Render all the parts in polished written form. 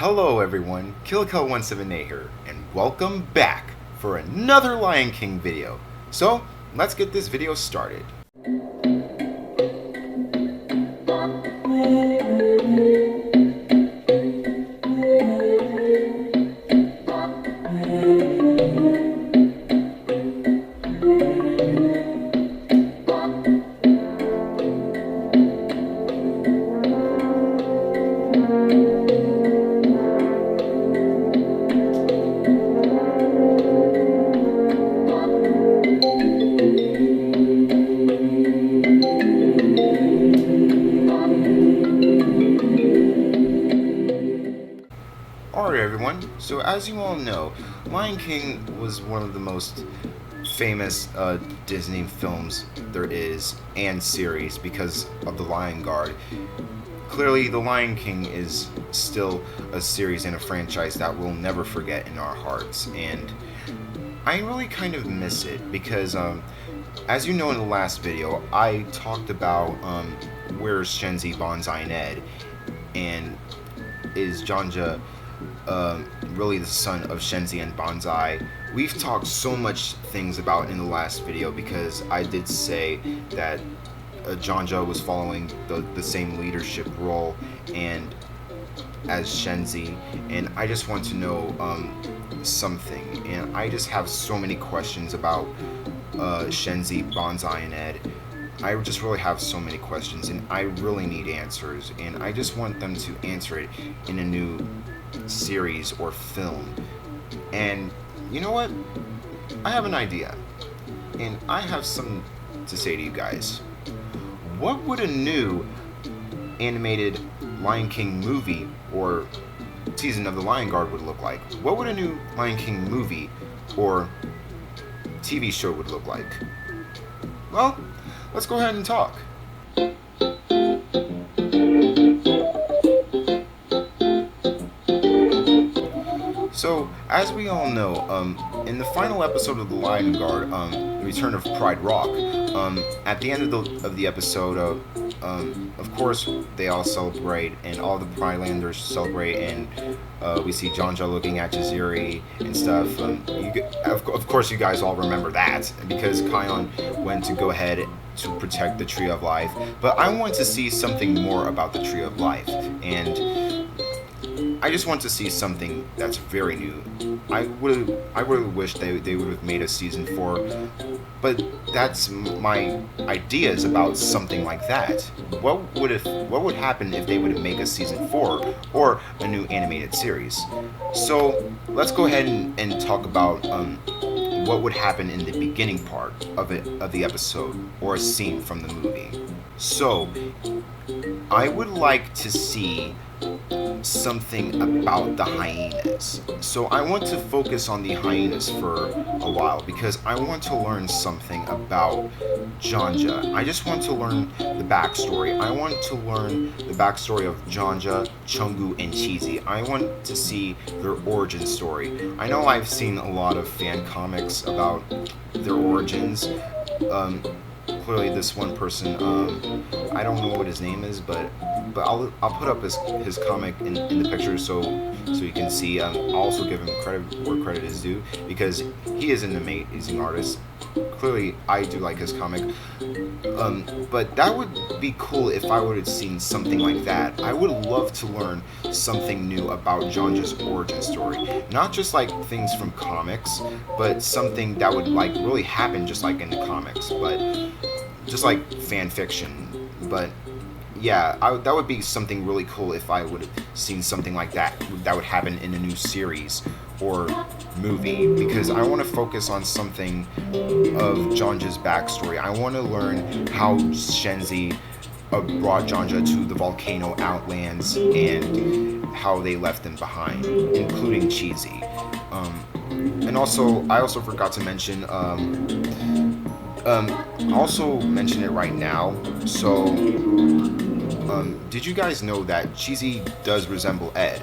Hello everyone, KillKill178 here, and welcome back for another Lion King video. So, let's get this video started. Alright everyone, so as you all know, Lion King was one of the most famous Disney films there is, and series, because of the Lion Guard. Clearly, The Lion King is still a series and a franchise that we'll never forget in our hearts, and I really kind of miss it, because as you know in the last video, I talked about where's Shenzi, Banzai, and Ed, and is Janja really the son of Shenzi and Banzai. We've talked so much things about in the last video, because I did say that Janja was following the same leadership role and as Shenzi, and I just want to know something, and I just have so many questions about Shenzi, Banzai, and Ed. I just really have so many questions, and I really need answers, and I just want them to answer it in a new series or film. And you know what? I have an idea, and I have something to say to you guys. What would a new animated Lion King movie or season of the Lion Guard would look like? What would a new Lion King movie or TV show would look like? Well, let's go ahead and talk. So, as we all know, in the final episode of The Lion Guard, Return of Pride Rock, at the end of the episode, of course, they all celebrate, and all the Pridelanders celebrate, and we see Janja looking at Jaziri and stuff. Of course, you guys all remember that, because Kion went to go ahead to protect the Tree of Life. But I want to see something more about the Tree of Life, and I just want to see something that's very new. I really wish they would have made a season 4, but that's my ideas about something like that. What would happen if they would make a season 4 or a new animated series? So let's go ahead and talk about what would happen in the beginning part of the episode, or a scene from the movie. So I would like to see something about the hyenas. So I want to focus on the hyenas for a while, because I want to learn something about Janja. I just want to learn the backstory. I want to learn the backstory of Janja, Chungu, and Cheesy. I want to see their origin story. I know I've seen a lot of fan comics about their origins. Clearly this one person, I don't know what his name is, but I'll put up his comic in the picture so you can see. I'll also give him credit where credit is due, because he is an amazing artist. Clearly I do like his comic, but that would be cool if I would have seen something like that. I would love to learn something new about Janja's origin story, not just like things from comics, but something that would like really happen just like in the comics, but just like fan fiction. But yeah, that would be something really cool if I would have seen something like that would happen in a new series or movie, because I want to focus on something of Janja's backstory. I want to learn how Shenzi brought Janja to the volcano outlands and how they left them behind, including Cheesy. And also, I also forgot to mention, also mention it right now. So, did you guys know that Cheesy does resemble Ed?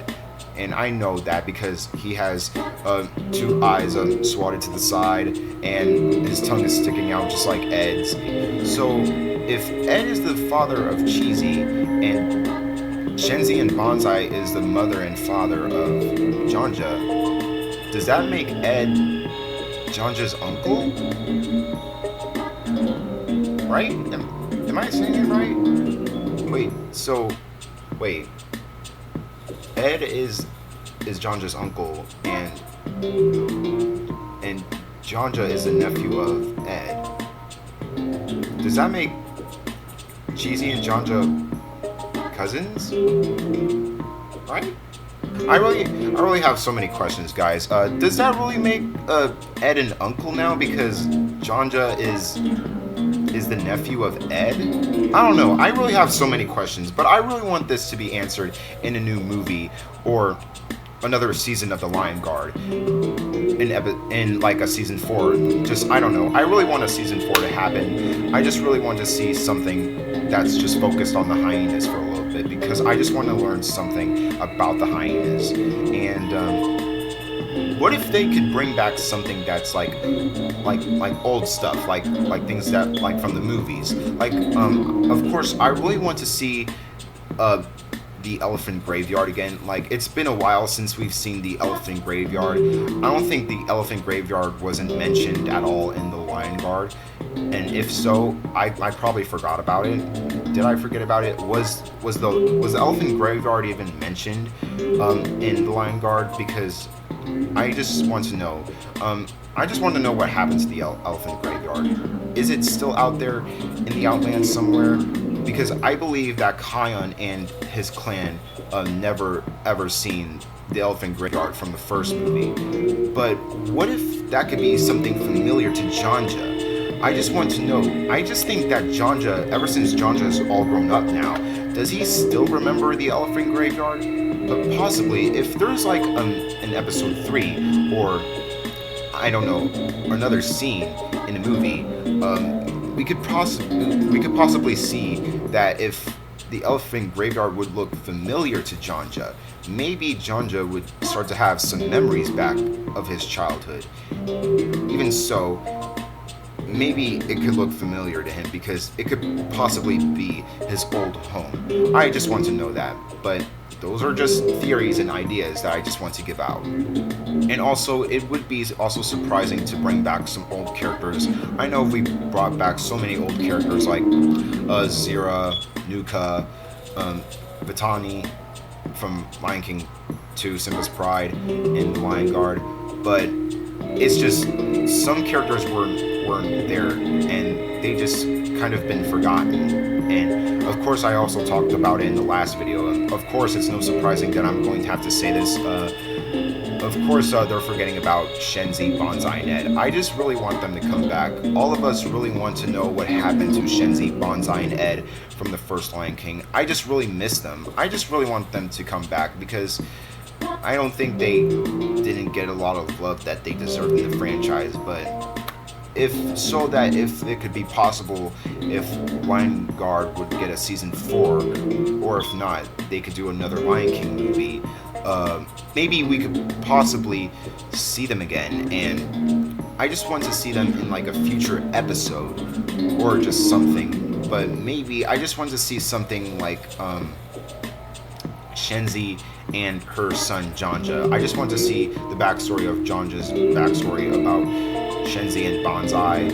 And I know that because he has 2 eyes swatted to the side, and his tongue is sticking out just like Ed's. So if Ed is the father of Cheesy, and Shenzi and Bonsai is the mother and father of Janja, does that make Ed Janja's uncle? Right? Am I saying it right? Wait. Ed is Janja's uncle, and Janja is the nephew of Ed. Does that make Cheesy and Janja cousins? Right? I really have so many questions, guys. Does that really make Ed an uncle now because Janja is the nephew of Ed? I don't know. I really have so many questions, but I really want this to be answered in a new movie or another season of The Lion Guard in like a season 4. Just, I don't know. I really want a season 4 to happen. I just really want to see something that's just focused on the hyenas for a little bit, because I just want to learn something about the hyenas. And what if they could bring back something that's like old stuff, like things that like from the movies, like of course I really want to see the Elephant Graveyard again. Like, it's been a while since we've seen the Elephant Graveyard. I don't think the Elephant Graveyard wasn't mentioned at all in the Lion Guard, and if so, I probably forgot about it. Did I forget about it? Was the Elephant Graveyard even mentioned in the Lion Guard? Because I just want to know. I just want to know what happens to the Elephant Graveyard. Is it still out there in the Outlands somewhere? Because I believe that Kion and his clan never ever seen the Elephant Graveyard from the first movie. But what if that could be something familiar to Janja? I just want to know. I just think that Janja, ever since Janja's all grown up now, does he still remember the Elephant Graveyard? But possibly, if there's like an episode 3 or I don't know, another scene in a movie, we could possibly see that if the Elephant Graveyard would look familiar to Janja, maybe Janja would start to have some memories back of his childhood. Even so, maybe it could look familiar to him because it could possibly be his old home. I just want to know that, but those are just theories and ideas that I just want to give out. And also, it would be also surprising to bring back some old characters. I know we brought back so many old characters like Zira, Nuka, Vitani from Lion King 2, Simba's Pride, and Lion Guard, but it's just some characters weren't there, and they just kind of been forgotten. And of course, I also talked about it in the last video. Of course, it's no surprising that I'm going to have to say this. Of course, they're forgetting about Shenzi, Bonsai, and Ed. I just really want them to come back. All of us really want to know what happened to Shenzi, Bonsai, and Ed from the first Lion King. I just really miss them. I just really want them to come back because I don't think they didn't get a lot of love that they deserved in the franchise, but if it could be possible, if Lion Guard would get a season 4, or if not, they could do another Lion King movie. Maybe we could possibly see them again, and I just want to see them in like a future episode, or just something. But maybe I just want to see something like Shenzi and her son Janja. I just want to see the backstory of Janja's backstory about Shenzi and Bonsai.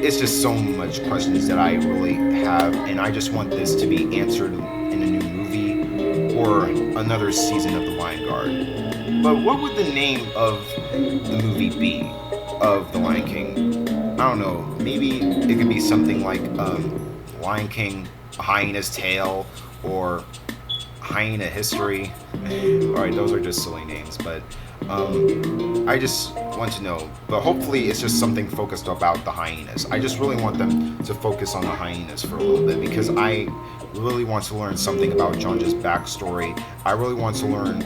It's just so much questions that I really have, and I just want this to be answered in a new movie or another season of The Lion Guard. But what would the name of the movie be of The Lion King? I don't know. Maybe it could be something like Lion King, A Hyena's Tale, or Hyena History. Alright, those are just silly names, but I just want to know. But hopefully it's just something focused about the hyenas. I just really want them to focus on the hyenas for a little bit, because I really want to learn something about Janja's backstory. I really want to learn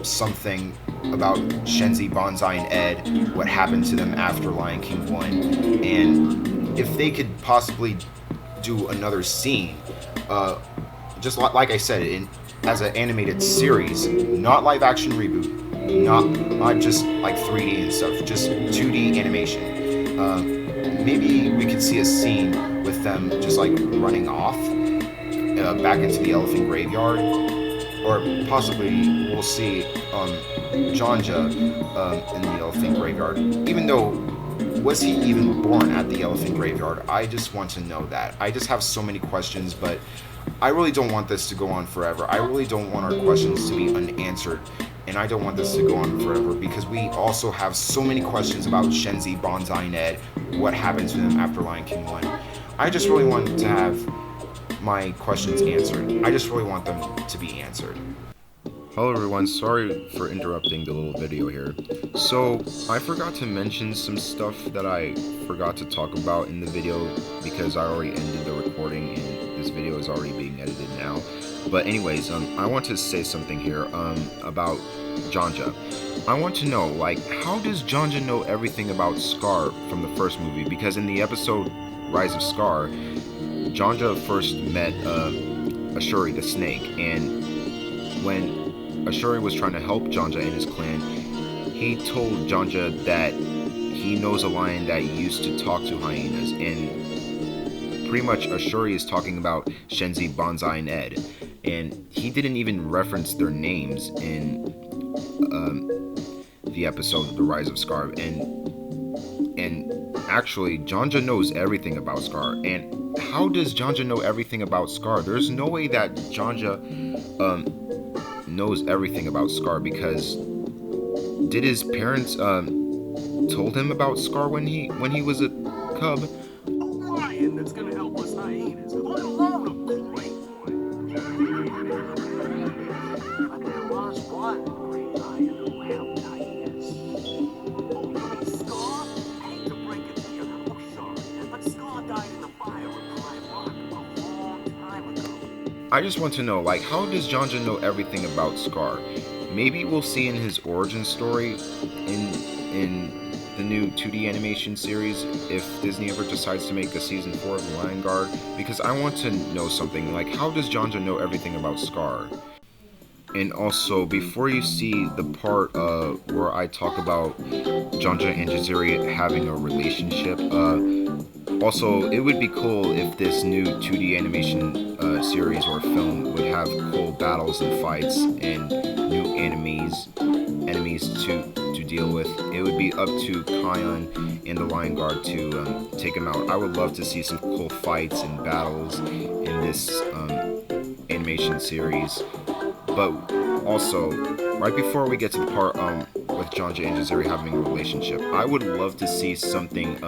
something about Shenzi, Bonsai, and Ed, what happened to them after Lion King 1, and if they could possibly do another scene, just like I said, as an animated series, not live action reboot, not just like 3D and stuff, just 2D animation. Maybe we could see a scene with them just like running off, back into the elephant graveyard, or possibly we'll see Jonja in the elephant graveyard. Even though, was he even born at the elephant graveyard? I just want to know that. I just have so many questions, but I really don't want this to go on forever. I really don't want our questions to be unanswered. And I don't want this to go on forever because we also have so many questions about Shenzi, Banzai, Ned, what happened to them after Lion King 1. I just really want to have my questions answered. I just really want them to be answered. Hello everyone, sorry for interrupting the little video here. So, I forgot to mention some stuff that I forgot to talk about in the video because I already ended the recording and this video is already being edited now. But anyways, I want to say something here about Jonja. I want to know, how does Jonja know everything about Scar from the first movie? Because in the episode Rise of Scar, Jonja first met Ashuri the snake, and when Ashuri was trying to help Jonja and his clan, he told Jonja that he knows a lion that used to talk to hyenas, and pretty much Ashuri is talking about Shenzi, Banzai, and Ed, and he didn't even reference their names in the episode The Rise of Scar, and actually Jonja knows everything about Scar. And how does Jonja know everything about Scar? There's no way that Jonja knows everything about Scar, because did his parents told him about Scar when he was a cub? A lion that's gonna help us hyenas. Let alone a great one. But there was one great lion around hyenas. Only Scar, I hate to break it to you, oh sorry, but Scar died in the fire of Pride Rock a long time ago. I just want to know, how does Jonja know everything about Scar? Maybe we'll see in his origin story in the new 2D animation series if Disney ever decides to make a season 4 of The Lion Guard, because I want to know something, how does Jonja know everything about Scar? And also, before you see the part where I talk about Jonja and Jaziri having a relationship, also, it would be cool if this new 2D animation series or film would have cool battles and fights and new enemies to deal with. It would be up to Kion and the Lion Guard to take him out. I would love to see some cool fights and battles in this animation series. But also, right before we get to the part with Jonja and Jaziri having a relationship, I would love to see something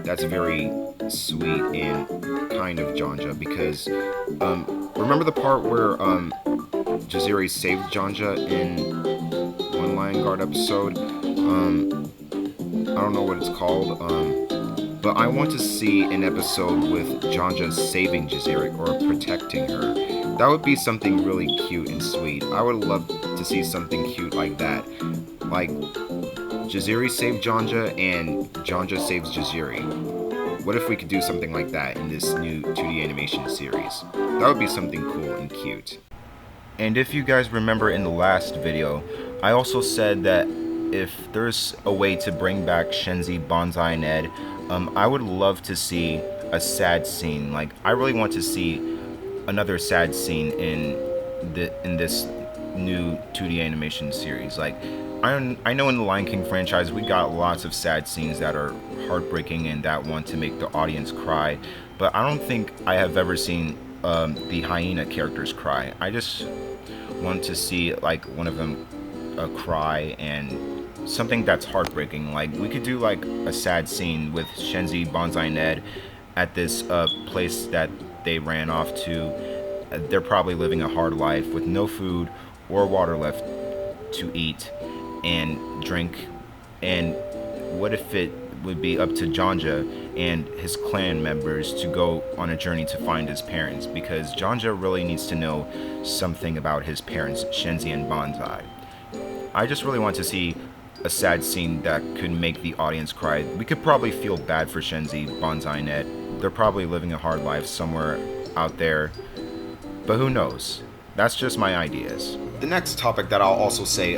that's very sweet and kind of Jonja, because remember the part where Jaziri saved Jonja in one Lion Guard episode? I don't know what it's called, but I want to see an episode with Jonja saving Jaziri or protecting her. That would be something really cute and sweet. I would love to see something cute like that. Like, Jaziri saved Jonja and Jonja saves Jaziri. What if we could do something like that in this new 2D animation series? That would be something cool and cute. And if you guys remember in the last video, I also said that if there's a way to bring back Shenzi, Banzai, and Ed, I would love to see a sad scene. I really want to see another sad scene in this new 2D animation series. I know in the Lion King franchise we got lots of sad scenes that are heartbreaking and that want to make the audience cry, but I don't think I have ever seen the hyena characters cry. I just want to see one of them cry, and something that's heartbreaking. We could do a sad scene with Shenzi, Banzai, and Ed at this place that they ran off to. They're probably living a hard life with no food or water left to eat and drink. And what if it would be up to Jonja and his clan members to go on a journey to find his parents, because Jonja really needs to know something about his parents, Shenzi and Banzai. I just really want to see a sad scene that could make the audience cry. We could probably feel bad for Shenzi, Banzai, and Ed. They're probably living a hard life somewhere out there, but who knows? That's just my ideas. The next topic that I'll also say,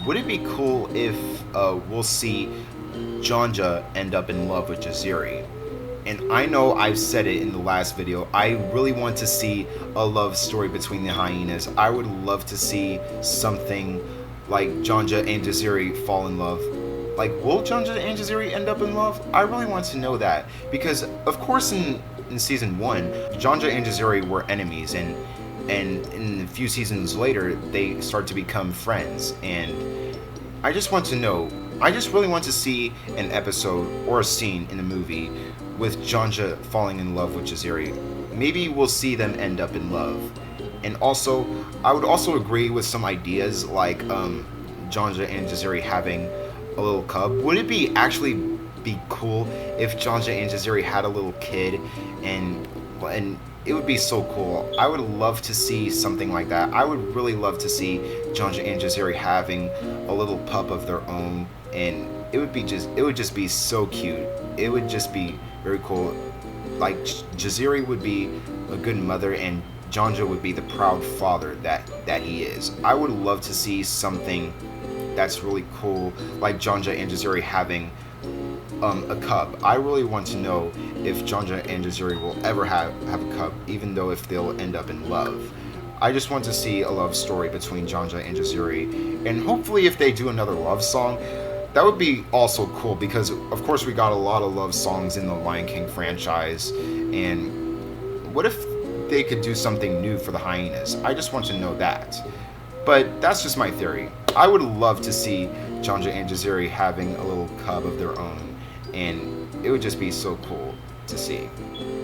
would it be cool if we'll see Jonja end up in love with Jaziri? And I know I've said it in the last video, I really want to see a love story between the hyenas. I would love to see something like Janja and Jaziri fall in love. Like, will Janja and Jaziri end up in love? I really want to know that. Because, of course, in season 1, Janja and Jaziri were enemies, and in a few seasons later, they start to become friends. And I just want to know, I just really want to see an episode or a scene in a movie with Janja falling in love with Jaziri. Maybe we'll see them end up in love. And also, I would also agree with some ideas like Janja and Jaziri having a little cub. Would it be actually be cool if Janja and Jaziri had a little kid, and it would be so cool. I would love to see something like that. I would really love to see Janja and Jaziri having a little pup of their own, and it would just be so cute. It would just be very cool. Like, Jaziri would be a good mother, and Janja would be the proud father that he is. I would love to see something that's really cool, like Janja and Jaziri having a cub. I really want to know if Janja and Jaziri will ever have a cub, even though if they'll end up in love. I just want to see a love story between Janja and Jaziri, and hopefully if they do another love song, that would be also cool, because of course we got a lot of love songs in the Lion King franchise, and what if they could do something new for the hyenas? I just want to know that. But that's just my theory. I would love to see Janja and Jaziri having a little cub of their own, and it would just be so cool to see.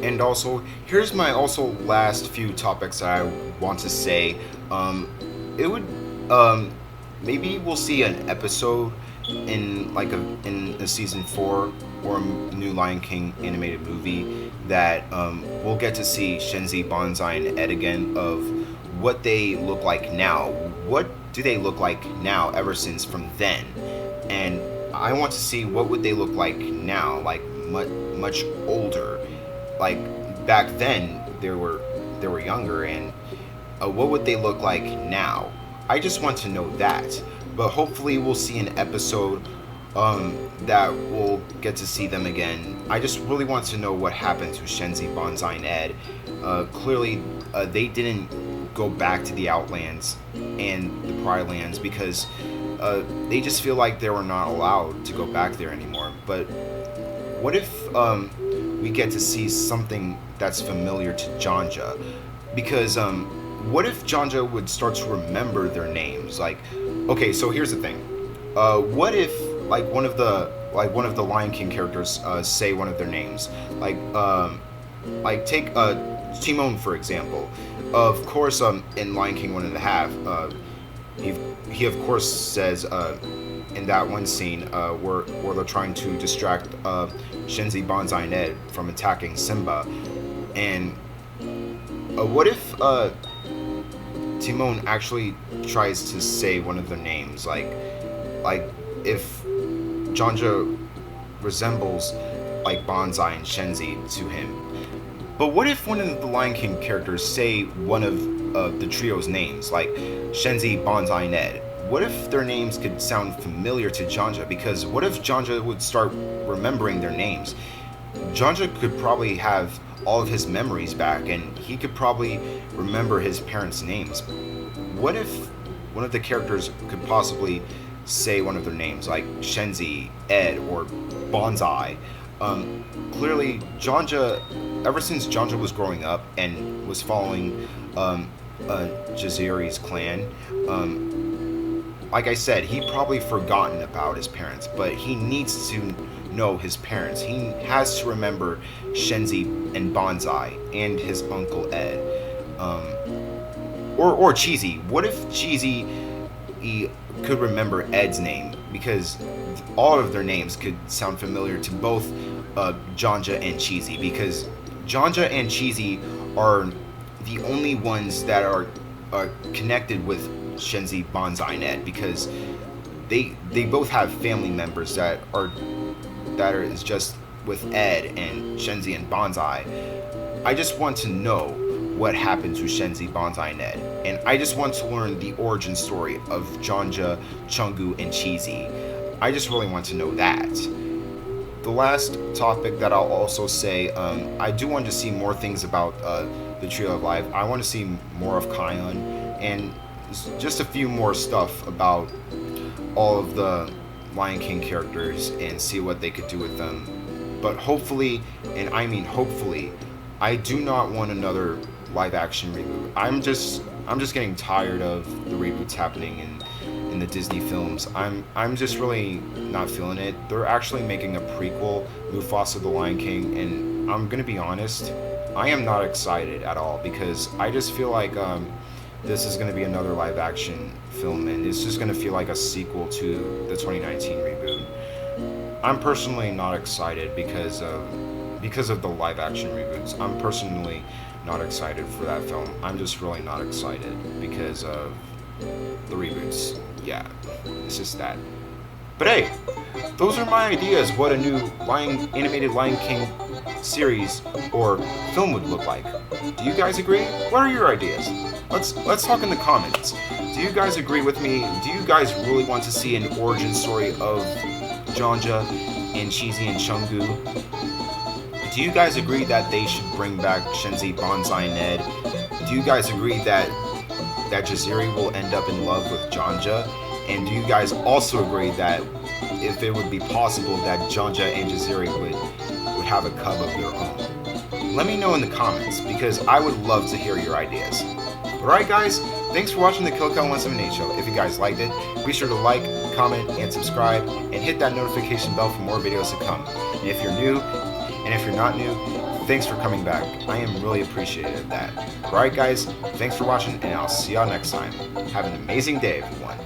And also, here's my last few topics that I want to say. It would maybe we'll see an episode in a season 4 or a new Lion King animated movie that we'll get to see Shenzi, Banzai, and Ed again, of what they look like now. What do they look like now ever since from then? And I want to see what would they look like now, like much older. Like back then they were younger, and what would they look like now? I just want to know that. But hopefully we'll see an episode that we'll get to see them again. I just really want to know what happened to Shenzi, Banzai, and Ed. Clearly, they didn't go back to the Outlands and the Pride Lands because they just feel like they were not allowed to go back there anymore. But what if we get to see something that's familiar to Janja? Because what if Janja would start to remember their names? Like, okay, so here's the thing. What if one of the Lion King characters say one of their names? Like take Timon, for example. Of course, in Lion King 1.5, he of course says in that one scene where they're trying to distract Shenzi, Banzai, and Ed from attacking Simba. And what if Timon actually tries to say one of their names? Like if Janja resembles like Banzai and Shenzi to him. But what if one of the Lion King characters say one of the trio's names, like Shenzi, Banzai, and Ed? What if their names could sound familiar to Janja? Because what if Janja would start remembering their names? Janja could probably have all of his memories back, and he could probably remember his parents' names. What if one of the characters could possibly say one of their names, like Shenzi, Ed, or Banzai? Clearly, Janja, ever since Janja was growing up and was following Jaziri's clan, like I said, he probably forgotten about his parents, but he needs to know his parents. He has to remember Shenzi and Banzai and his uncle Ed. Or Cheesy. What if Cheesy could remember Ed's name? Because all of their names could sound familiar to both Janja and Cheesy, because Janja and Cheesy are the only ones that are connected with Shenzi, Banzai, and Ed, because they both have family members that is just with Ed and Shenzi and Banzai. I just want to know what happened to Shenzi, Banzai, and Ed, and I just want to learn the origin story of Janja, Chungu, and Cheesy. I just really want to know that. the last topic that I'll also say, I do want to see more things about the Trio of Life. I want to see more of Kion and just a few more stuff about all of the Lion King characters and see what they could do with them. But hopefully, and I mean hopefully, I do not want another live action reboot. I'm just getting tired of the reboots happening in the Disney films. I'm just really not feeling it. They're actually making a prequel, Mufasa the Lion King, and I'm gonna be honest, I am not excited at all because I just feel like this is gonna be another live action film and it's just gonna feel like a sequel to the 2019 reboot. I'm personally not excited because of the live action reboots. I'm personally not excited for that film. I'm just really not excited because of the reboots. Yeah, it's just that. But hey, those are my ideas what a new animated Lion King series or film would look like. Do you guys agree? What are your ideas? Let's talk in the comments. Do you guys agree with me? Do you guys really want to see an origin story of Jonja and Cheesy and Chungu? Do you guys agree that they should bring back Shenzi, Banzai, and Ned? Do you guys agree that Jaziri will end up in love with Jonja? And do you guys also agree that if it would be possible that Jonja and Jaziri would have a cub of their own? Let me know in the comments because I would love to hear your ideas. Alright guys, thanks for watching the Kill Count 178 show. If you guys liked it, be sure to like, comment, and subscribe, and hit that notification bell for more videos to come. And if you're new, and if you're not new, thanks for coming back. I am really appreciative of that. Alright guys, thanks for watching, and I'll see y'all next time. Have an amazing day, everyone.